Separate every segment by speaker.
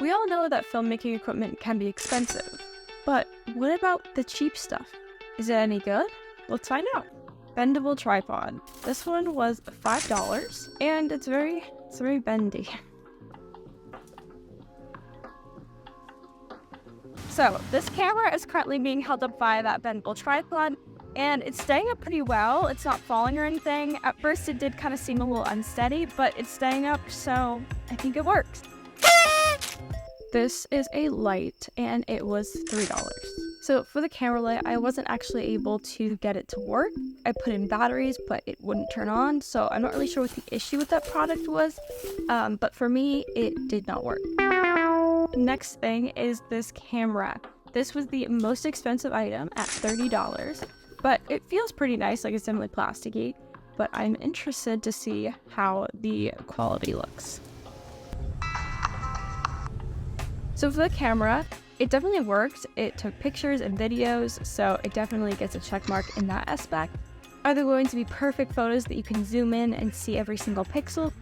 Speaker 1: We all know that filmmaking equipment can be expensive, but what about the cheap stuff? Is it any good? Let's find out. Bendable tripod. This one was $5, and it's very bendy. So this camera is currently being held up by that bendable tripod, and it's staying up pretty well. It's not falling or anything. At first it did kind of seem a little unsteady, but it's staying up, so I think it works. This is a light, and it was $3. So for the camera light, I wasn't actually able to get it to work. I put in batteries, but it wouldn't turn on, so I'm not really sure what the issue with that product was, but for me, it did not work. Next thing is this camera. This was the most expensive item at $30, but it feels pretty nice, like it's definitely plasticky, but I'm interested to see how the quality looks. So for the camera, it definitely worked. It took pictures and videos, so it definitely gets a check mark in that aspect. Are there going to be perfect photos that you can zoom in and see every single pixel?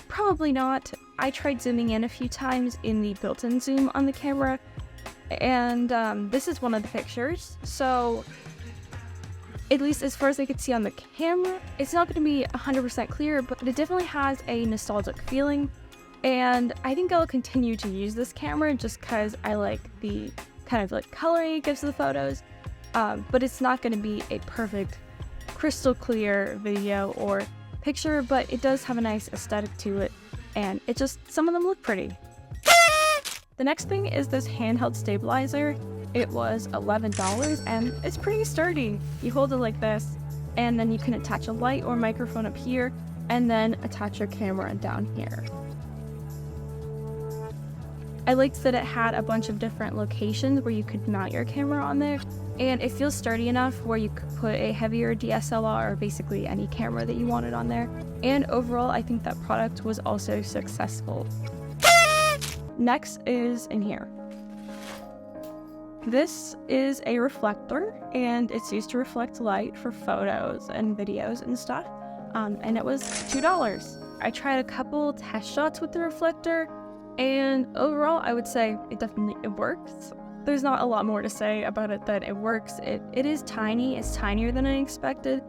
Speaker 1: Probably not. I tried zooming in a few times in the built-in zoom on the camera, and this is one of the pictures. So at least as far as I could see on the camera, it's not going to be 100% clear, but it definitely has a nostalgic feeling. And I think I'll continue to use this camera just because I like the kind of like coloring it gives to the photos, but it's not going to be a perfect crystal clear video or picture, but it does have a nice aesthetic to it, and it just, some of them look pretty. The next thing is this handheld stabilizer. It was $11, and it's pretty sturdy. You hold it like this, and then you can attach a light or microphone up here, and then attach your camera down here. I liked that it had a bunch of different locations where you could mount your camera on there, and it feels sturdy enough where you could put a heavier DSLR or basically any camera that you wanted on there. And overall, I think that product was also successful. Next is in here. This is a reflector, and it's used to reflect light for photos and videos and stuff, and it was $2. I tried a couple test shots with the reflector, and overall, I would say it works. There's not a lot more to say about it than it works. It is tiny. It's tinier than I expected,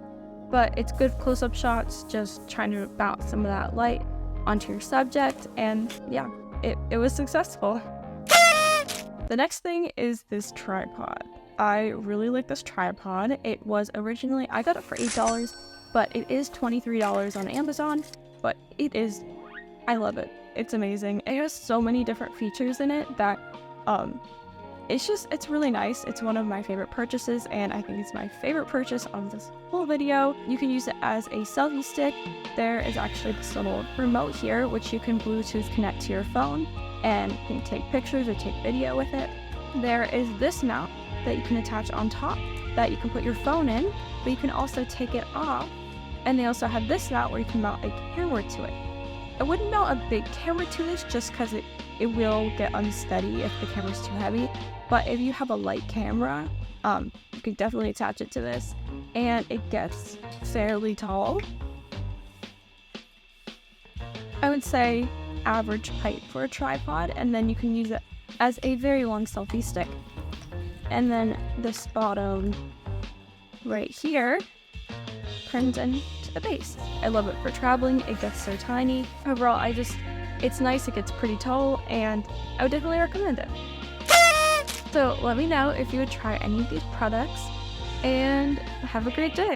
Speaker 1: but it's good close-up shots, just trying to bounce some of that light onto your subject, and yeah, it was successful. The next thing is this tripod. I really like this tripod. It was originally, I got it for $8, but it is $23 on Amazon, but I love it. It's amazing. It has so many different features in it that it's really nice. It's one of my favorite purchases, and I think it's my favorite purchase on this whole video. You can use it as a selfie stick. There is actually this little remote here, which you can Bluetooth connect to your phone, and you can take pictures or take video with it. There is this mount that you can attach on top that you can put your phone in, but you can also take it off. And they also have this mount where you can mount a camera to it. I wouldn't mount a big camera to this just because it will get unsteady if the camera's too heavy, but if you have a light camera, you can definitely attach it to this, and it gets fairly tall. I would say average height for a tripod, and then you can use it as a very long selfie stick. And then this bottom right here turns into the base. I love it for traveling. It gets so tiny. Overall, it's nice. It gets pretty tall, and I would definitely recommend it. So let me know if you would try any of these products, and have a great day.